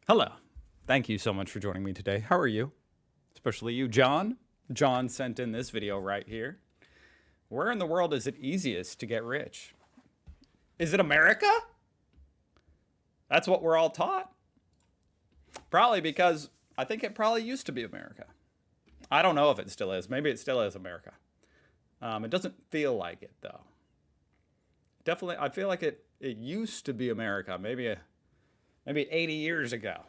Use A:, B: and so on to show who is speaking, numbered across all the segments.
A: Hello. Thank you so much for joining me today. How are you? Especially you, John. John sent in this video right here. Where in the world is it easiest to get rich? Is it America? That's what we're all taught. Probably because I think it probably used to be America. I don't know if it still is. Maybe it still is America. It doesn't feel like it though. Definitely, I feel like it used to be America. Maybe 80 years ago.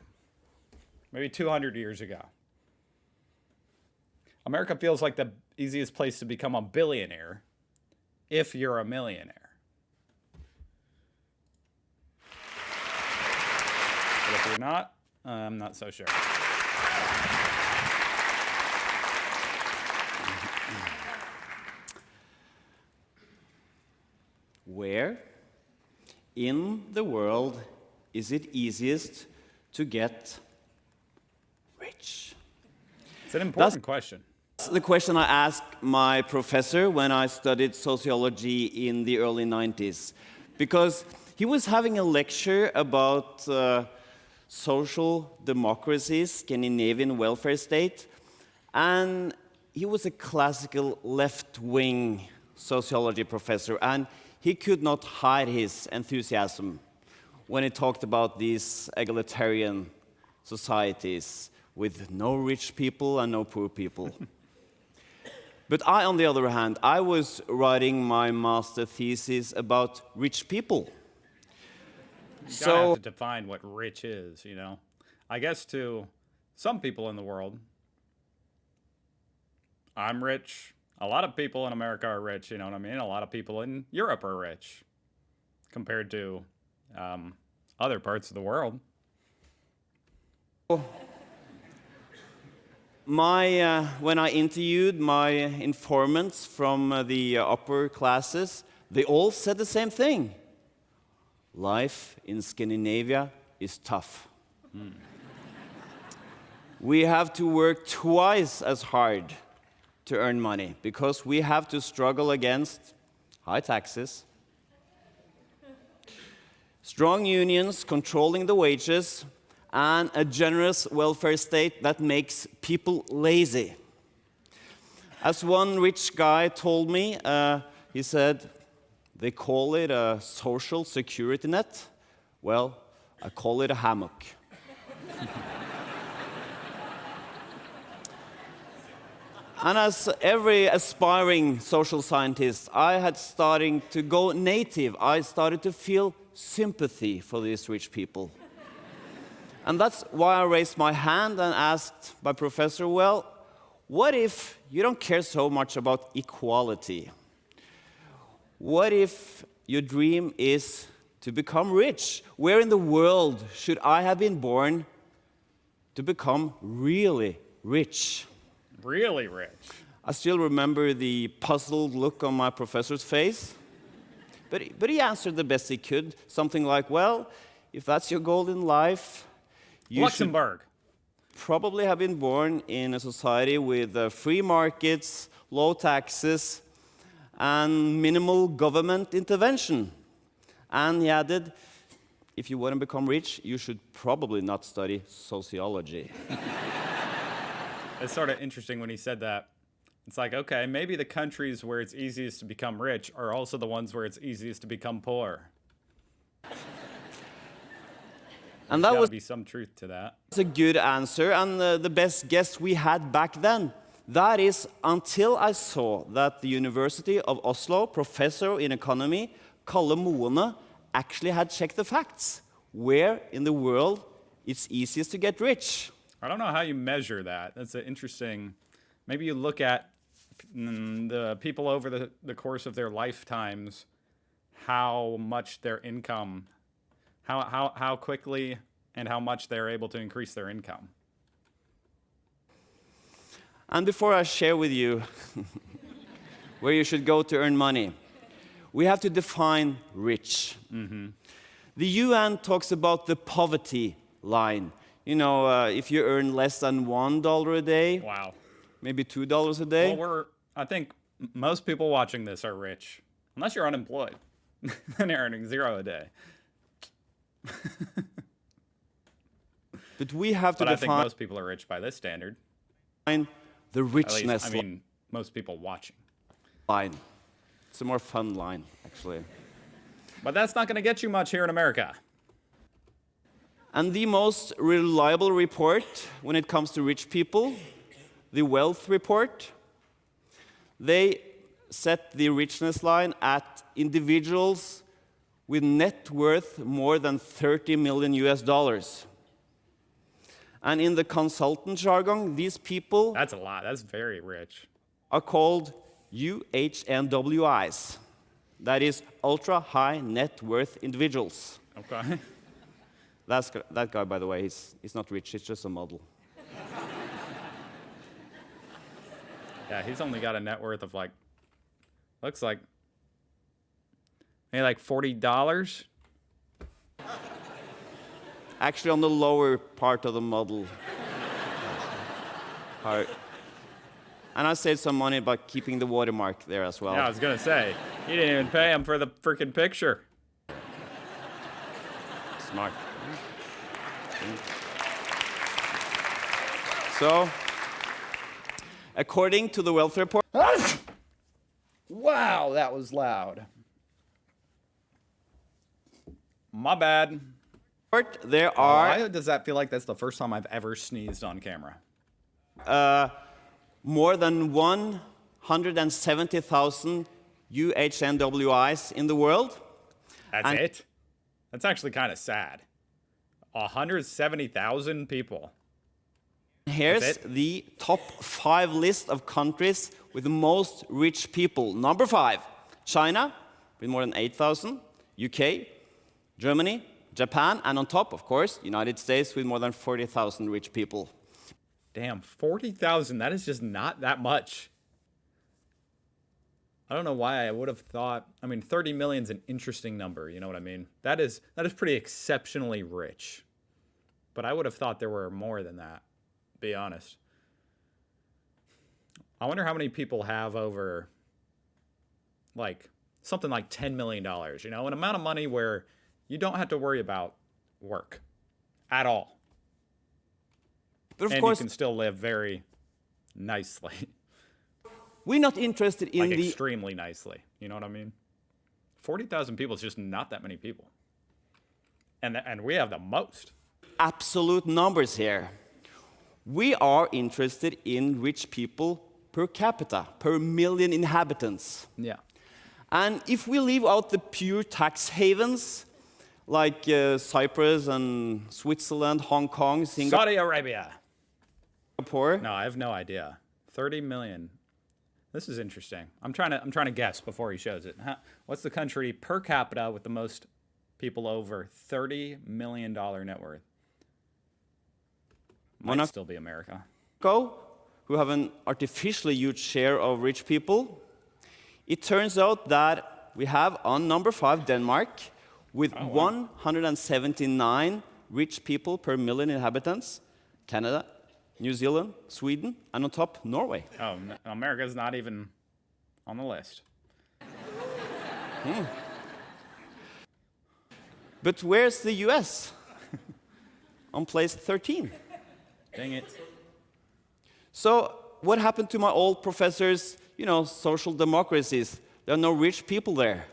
A: Maybe 200 years ago. America feels like the easiest place to become a billionaire if you're a millionaire. But if you're not, I'm not so sure.
B: Where in the world is it easiest to get rich?
A: It's an important question.
B: That's the question I asked my professor when I studied sociology in the early 90s, because he was having a lecture about social democracy, Scandinavian welfare state, and he was a classical left-wing sociology professor, and he could not hide his enthusiasm when he talked about these egalitarian societies with no rich people and no poor people. But I, on the other hand, I was writing my master thesis about rich people.
A: You gotta have to define what rich is, you know? I guess to some people in the world, I'm rich. A lot of people in America are rich, you know what I mean? A lot of people in Europe are rich compared to other parts of the world.
B: When I interviewed my informants from the upper classes, they all said the same thing. Life in Scandinavia is tough. We have to work twice as hard to earn money because we have to struggle against high taxes, strong unions controlling the wages, and a generous welfare state that makes people lazy. As one rich guy told me, he said, they call it a social security net. Well, I call it a hammock. And as every aspiring social scientist, I had starting to go native. I started to feel sympathy for these rich people. And that's why I raised my hand and asked my professor, well, what if you don't care so much about equality? What if your dream is to become rich? Where in the world should I have been born to become really rich?
A: Really rich.
B: I still remember the puzzled look on my professor's face. But he answered the best he could, something like, well, if that's your goal in life, you
A: Luxembourg.
B: should probably have been born in a society with free markets, low taxes, and minimal government intervention. And he added, if you want to become rich, you should probably not study sociology.
A: It's sort of interesting when he said that. It's like, okay, maybe the countries where it's easiest to become rich are also the ones where it's easiest to become poor.
B: And
A: There's
B: that was
A: gotta be some truth to that.
B: a good answer, and the best guess we had back then. That is, until I saw that the University of Oslo professor in economy, Kalle Moene, actually had checked the facts. Where in the world it's easiest to get rich?
A: I don't know how you measure that. That's an interesting. Maybe you look at the people over the course of their lifetimes, how much their income, how quickly and how much they're able to increase their income.
B: And before I share with you where you should go to earn money, we have to define rich. The UN talks about the poverty line. You know, if you earn less than $1 a day,
A: Wow.
B: maybe $2 a day.
A: Well, I think most people watching this are rich, unless you're unemployed, then you're earning $0 a day.
B: But we have to
A: But I think
B: define
A: most people are rich by this standard.
B: the
A: At least,
B: richness
A: I mean, most people watching.
B: line. It's a more fun line, actually.
A: But that's not going to get you much here in America.
B: And the most reliable report when it comes to rich people, the wealth report, they set the richness line at individuals with net worth more than 30 million US dollars. And in the consultant jargon, these people
A: That's a lot. That's very rich.
B: are called UHNWIs. That is ultra high net worth individuals.
A: Okay.
B: That guy, by the way, he's not rich, he's just a model.
A: Yeah, he's only got a net worth of like, looks like, maybe like $40.
B: Actually, on the lower part of the model. Part. And I saved some money by keeping the watermark there as well.
A: Yeah, I was going to say, you didn't even pay him for the freaking picture.
B: Smart. So, according to the wealth report,
A: Wow, that was loud. My bad.
B: there are
A: Why does that feel like that's the first time I've ever sneezed on camera?
B: more than 170,000 UHNWIs in the world.
A: That's
B: And-
A: it? That's actually kind of sad. 170,000 people.
B: Here's
A: That's it?
B: the top 5 list of countries with the most rich people. Number 5, China, with more than 8,000. UK, Germany, Japan, and on top, of course, United States with more than 40,000 rich people.
A: Damn, 40,000. That is just not that much. I don't know why I would have thought. I mean, 30 million is an interesting number. You know what I mean? That is pretty exceptionally rich. But I would have thought there were more than that, to be honest. I wonder how many people have over, like, something like $10 million, you know, an amount of money where you don't have to worry about work at all.
B: But of
A: And
B: course,
A: you can still live very nicely,
B: we're not interested in
A: like
B: the
A: extremely nicely. You know what I mean? 40,000 people is just not that many people. And we have the most.
B: absolute numbers here. We are interested in rich people per capita, per million inhabitants.
A: Yeah.
B: And if we leave out the pure tax havens, like Cyprus and Switzerland, Hong Kong,
A: Saudi Arabia.
B: Singapore,
A: No, I have no idea. 30 million. This is interesting. I'm trying to guess before he shows it. What's the country per capita with the most people over $30 million net worth? Might still be America.
B: who have an artificially huge share of rich people, it turns out that we have on number 5 Denmark with 179 rich people per million inhabitants, Canada, New Zealand, Sweden, and on top Norway.
A: Oh, America's not even on the list.
B: But where's the US? On place 13.
A: Dang it.
B: So what happened to my old professors, you know, social democracies? There are no rich people there.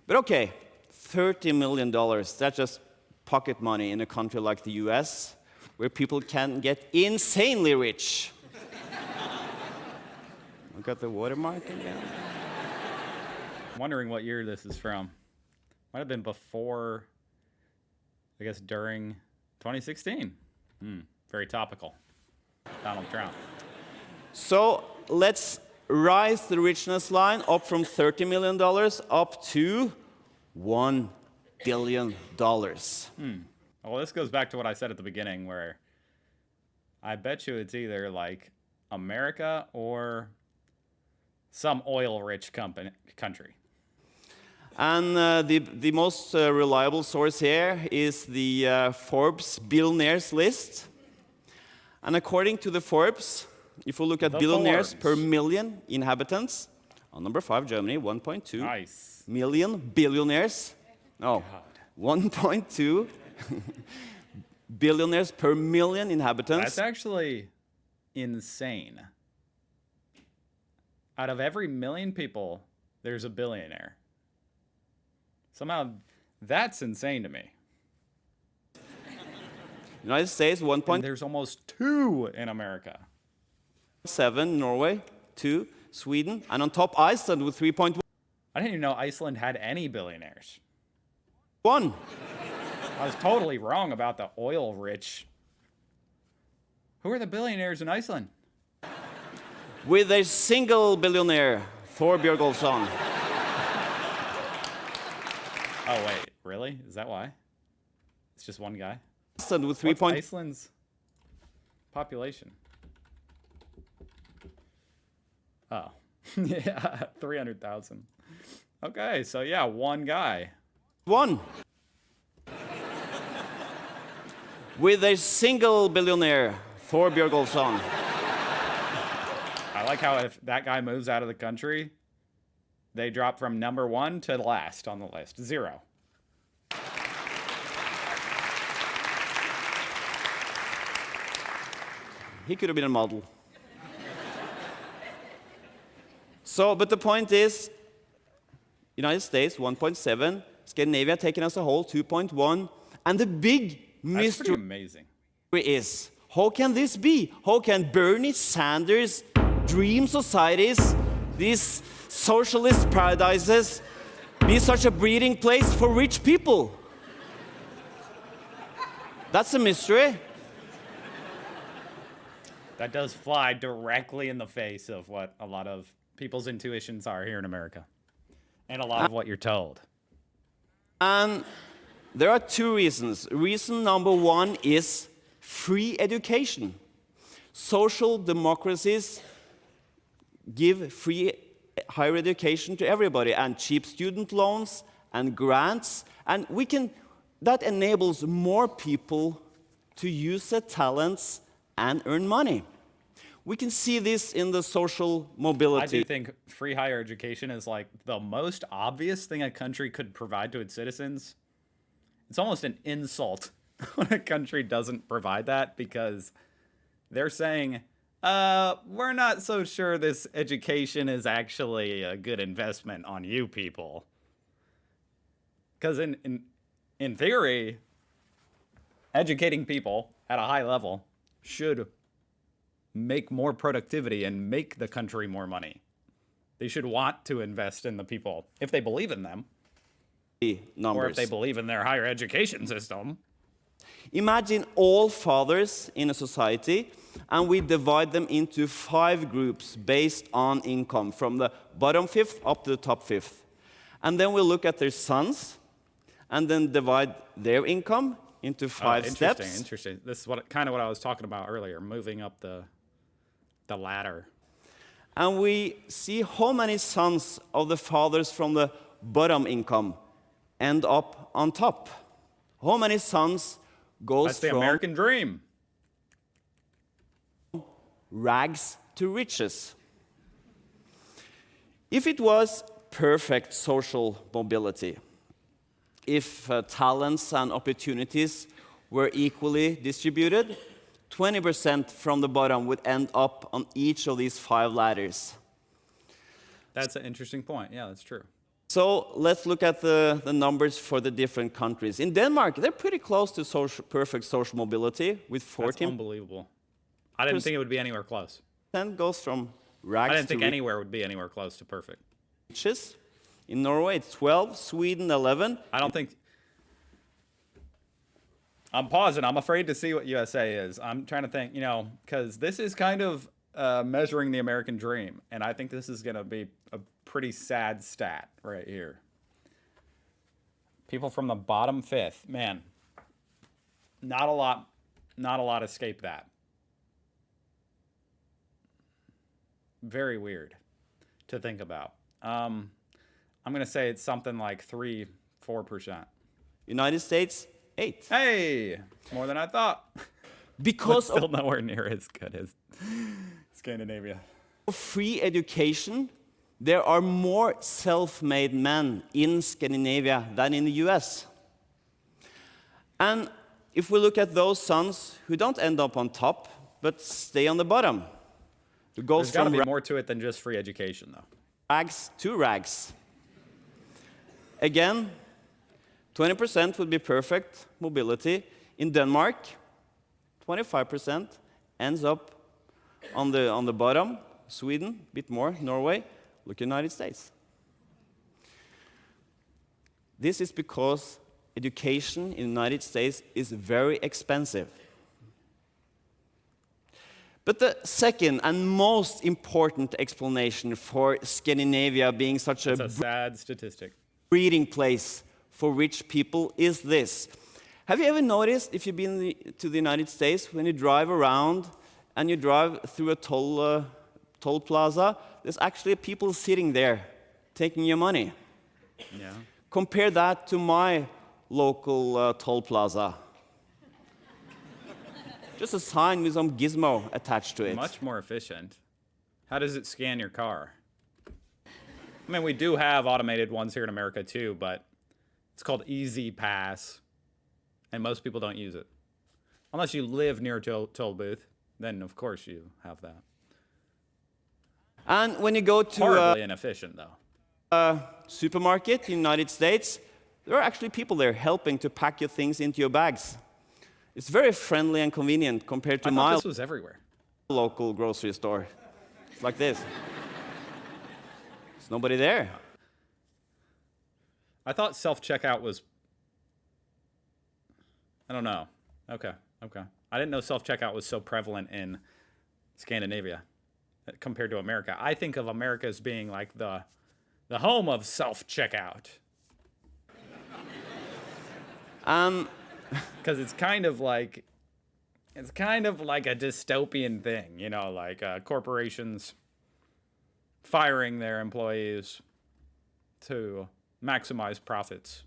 B: But okay, $30 million, that's just pocket money in a country like the US, where people can get insanely rich. I got the watermark again.
A: I'm wondering what year this is from. Might have been before, I guess during 2016. Very topical. Donald Trump.
B: So let's rise the richness line up from $30 million up to $1 billion.
A: Well, this goes back to what I said at the beginning, where I bet you it's either like America or some oil-rich country.
B: And the most reliable source here is the Forbes billionaires list. And according to the Forbes, if we look at
A: The
B: billionaires
A: Forbes.
B: per million inhabitants, on number 5, Germany, 1.2
A: Nice.
B: million billionaires. No, 1.2 billionaires per million inhabitants.
A: That's actually insane. Out of every million people, there's a billionaire. Somehow, that's insane to me.
B: United States, 1.7,
A: And there's almost 2 in America.
B: Norway, 2, Sweden, and on top Iceland with 3.1.
A: I didn't even know Iceland had any billionaires.
B: I
A: I was totally wrong about the oil-rich. Who are the billionaires in Iceland?
B: With a single billionaire, Thor Björgolfsson.
A: Oh, wait, really? Is that why? It's just one guy?
B: Iceland with
A: What's
B: 3.
A: Iceland's population? Oh, yeah, 300,000. Okay, so yeah, one guy.
B: 1. With a single billionaire, Thor Björgolfsson.
A: I like how if that guy moves out of the country, they drop from number 1 to last on the list. 0.
B: He could have been a model. So, but the point is, United States, 1.7, Scandinavia taken as a whole, 2.1, and the big
A: That's pretty
B: mystery
A: amazing.
B: is, how can this be? How can Bernie Sanders' dream societies, these socialist paradises, be such a breeding place for rich people? That's a mystery.
A: That does fly directly in the face of what a lot of people's intuitions are here in America. And a lot of what you're told.
B: And there are 2 reasons. Reason number 1 is free education. Social democracies give free higher education to everybody, and cheap student loans and grants, and that enables more people to use their talents and earn money. We can see this in the social mobility.
A: I do think free higher education is like the most obvious thing a country could provide to its citizens. It's almost an insult when a country doesn't provide that, because they're saying, we're not so sure this education is actually a good investment on you people. Because in theory, educating people at a high level should make more productivity and make the country more money. They should want to invest in the people if they believe in them, or if they believe in their higher education system.
B: Imagine all fathers in a society, and we divide them into 5 groups based on income, from the bottom 5th up to the top 5th. And then we look at their sons, and then divide their income into 5 steps.
A: Interesting. This is kind of what I was talking about earlier, moving up the ladder.
B: And we see how many sons of the fathers from the bottom income end up on top. How many sons goes
A: That's the
B: from
A: American dream.
B: rags to riches. If it was perfect social mobility, if talents and opportunities were equally distributed, 20% from the bottom would end up on each of these 5 ladders.
A: That's an interesting point. Yeah, that's true.
B: So let's look at the numbers for the different countries. In Denmark, they're pretty close to perfect social mobility with 14%.
A: That's unbelievable. I didn't think it would be anywhere close.
B: Goes from
A: I
B: rags
A: didn't
B: to
A: think anywhere would be anywhere close to perfect.
B: riches. In Norway, it's 12, Sweden, 11.
A: I don't think... I'm pausing. I'm afraid to see what USA is. I'm trying to think, because this is kind of measuring the American dream. And I think this is going to be a pretty sad stat right here. People from the bottom 5th. Man, not a lot escape that. Very weird to think about. I'm going to say it's something like 3-4%.
B: United States, 8.
A: Hey, more than I thought.
B: Because
A: Still nowhere near as good as Scandinavia.
B: of free education, there are more self-made men in Scandinavia than in the US. And if we look at those sons who don't end up on top, but stay on the bottom, who goes
A: There's got to
B: from
A: be more to it than just free education, though.
B: rags to rags. Again, 20% would be perfect mobility. In Denmark, 25% ends up on the bottom. Sweden, a bit more. Norway, look United States. This is because education in the United States is very expensive. But the second and most important explanation for Scandinavia being such
A: It's a sad statistic.
B: breeding place for rich people is this. Have you ever noticed, if you've been to the United States, when you drive around and you drive through a toll plaza, there's actually people sitting there taking your money.
A: Yeah.
B: Compare that to my local toll plaza. Just a sign with some gizmo attached to it.
A: Much more efficient. How does it scan your car? I mean, we do have automated ones here in America too, but it's called Easy Pass, and most people don't use it. Unless you live near a toll booth, then of course you have that.
B: And when you go to
A: Horribly inefficient, though.
B: a supermarket in the United States, there are actually people there helping to pack your things into your bags. It's very friendly and convenient compared to
A: I thought
B: my
A: this was everywhere.
B: local grocery store. It's like this. There's nobody there.
A: I thought self-checkout was... I don't know. Okay. I didn't know self-checkout was so prevalent in Scandinavia compared to America. I think of America as being like the home of self-checkout. Because it's kind of like a dystopian thing, you know, like corporations firing their employees to maximize profits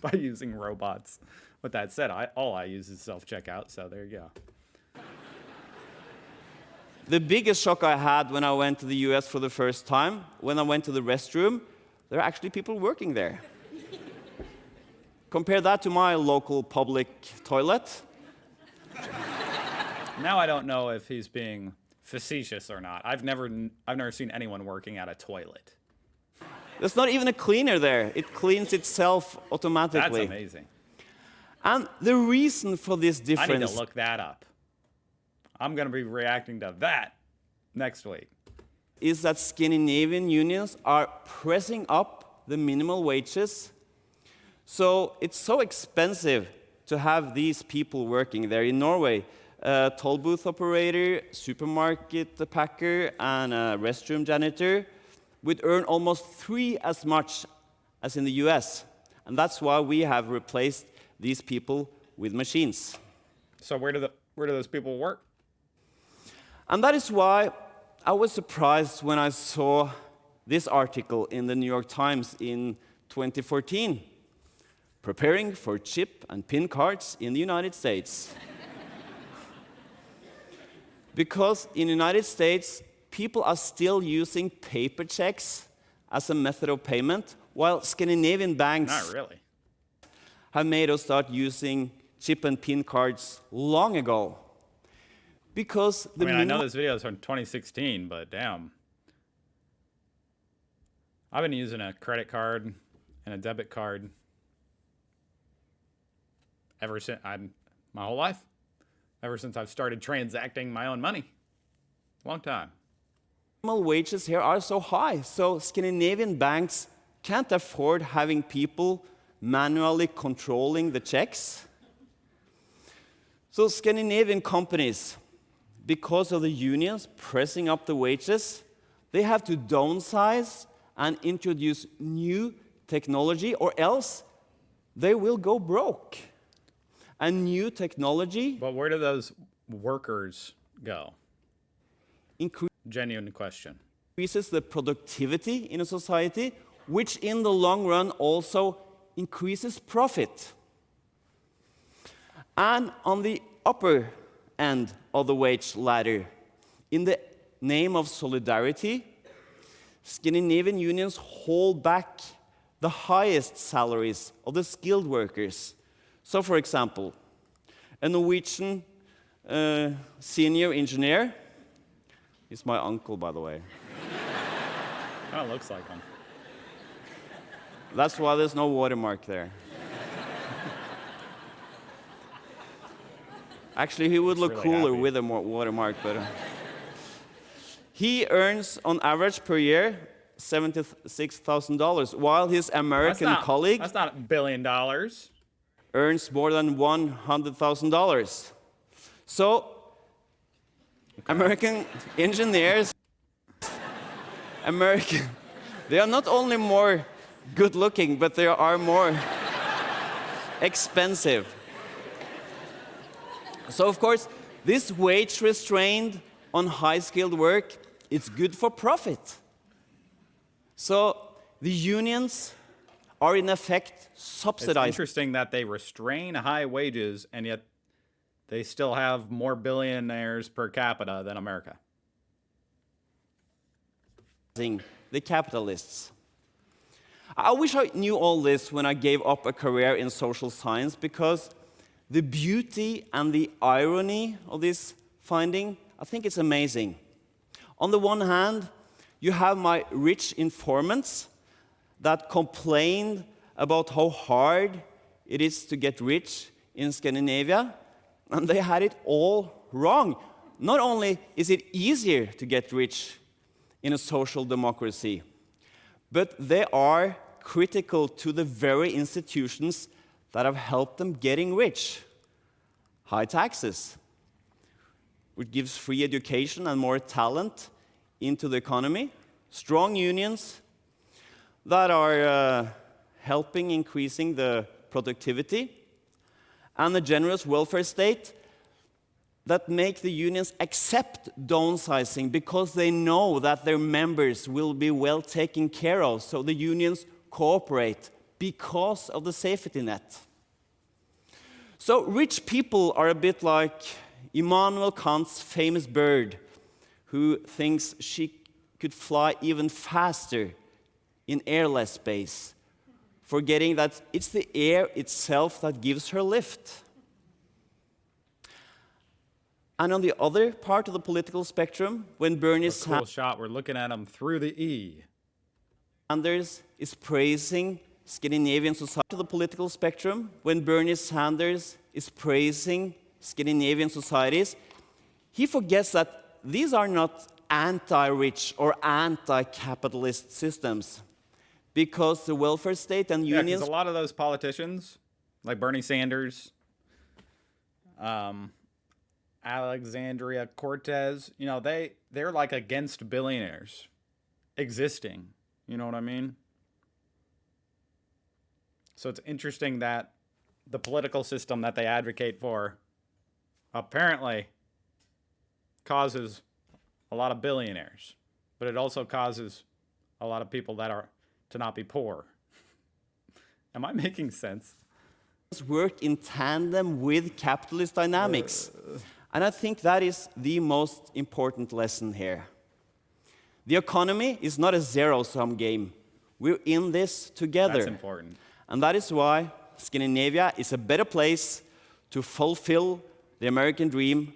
A: by using robots. With that said, all I use is self-checkout, so there you go.
B: The biggest shock I had when I went to the US for the first time, when I went to the restroom, there are actually people working there. Compare that to my local public toilet.
A: Now I don't know if he's being facetious or not. I've never seen anyone working at a toilet.
B: There's not even a cleaner there. It cleans itself automatically.
A: That's amazing.
B: And the reason for this
A: I
B: difference
A: need to look that up. I'm going to be reacting to that next week.
B: is that Scandinavian unions are pressing up the minimum wages. So it's so expensive to have these people working there. In Norway, a toll booth operator, supermarket packer, and a restroom janitor would earn almost 3 as much as in the US. And that's why we have replaced these people with machines.
A: So where do those people work?
B: And that is why I was surprised when I saw this article in the New York Times in 2014, preparing for chip and PIN cards in the United States. Because in the United States, people are still using paper checks as a method of payment, while Scandinavian banks
A: Not really.
B: have made us start using chip and PIN cards long ago. Because the
A: I know this video is from 2016, but damn. I've been using a credit card and a debit card ever since my whole life. Ever since I've started transacting my own money. Long time.
B: minimum wages here are so high, so Scandinavian banks can't afford having people manually controlling the checks. So Scandinavian companies, because of the unions pressing up the wages, they have to downsize and introduce new technology, or else they will go broke. And new technology
A: But where do those workers go? Genuine question.
B: increases the productivity in a society, which in the long run also increases profit. And on the upper end of the wage ladder, in the name of solidarity, Scandinavian unions hold back the highest salaries of the skilled workers. So, for example, a Norwegian senior engineer, he's my uncle, by the way.
A: Kind of looks like him.
B: That's why there's no watermark there. Actually, he would look
A: really
B: cooler
A: happy.
B: with a watermark, but he earns on average per year $76,000, while his American colleague
A: That's not $1 billion.
B: earns more than $100,000. So, American engineers, they are not only more good looking, but they are more expensive. So, of course, this wage restraint on high-skilled work, it's good for profit. So, the unions are in effect
A: It's
B: subsidized.
A: interesting that they restrain high wages, and yet they still have more billionaires per capita than America.
B: The capitalists. I wish I knew all this when I gave up a career in social science, because the beauty and the irony of this finding, I think it's amazing. On the one hand, you have my rich informants that complained about how hard it is to get rich in Scandinavia, and they had it all wrong. Not only is it easier to get rich in a social democracy, but they are critical to the very institutions that have helped them getting rich. High taxes, which gives free education and more talent into the economy. Strong unions that are helping increasing the productivity. And a generous welfare state that make the unions accept downsizing because they know that their members will be well taken care of. So the unions cooperate because of the safety net. So rich people are a bit like Immanuel Kant's famous bird, who thinks she could fly even faster in airless space, forgetting that it's the air itself that gives her lift. And on the other part of the political spectrum, when Bernie
A: Cool shot. We're looking at them through the E.
B: Sanders is praising Scandinavian society, to the political spectrum, when Bernie Sanders is praising Scandinavian societies, he forgets that these are not anti-rich or anti-capitalist systems, because the welfare state and
A: Yeah,
B: unions...
A: because a lot of those politicians, like Bernie Sanders, Alexandria Cortez, you know, they're like against billionaires existing. You know what I mean? So it's interesting that the political system that they advocate for apparently causes a lot of billionaires, but it also causes a lot of people that are to not be poor. Am I making sense?
B: work in tandem with capitalist dynamics. And I think that is the most important lesson here. The economy is not a zero-sum game. We're in this together.
A: That's important.
B: And that is why Scandinavia is a better place to fulfill the American dream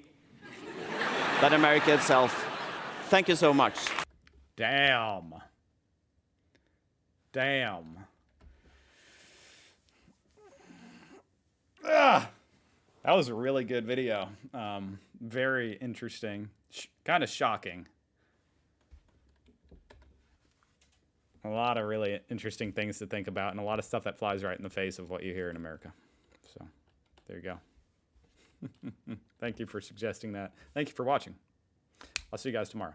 B: than America itself. Thank you so much.
A: Damn. Damn. Ah, that was a really good video. Very interesting. Kind of shocking. A lot of really interesting things to think about, and a lot of stuff that flies right in the face of what you hear in America. So, there you go. Thank you for suggesting that. Thank you for watching. I'll see you guys tomorrow.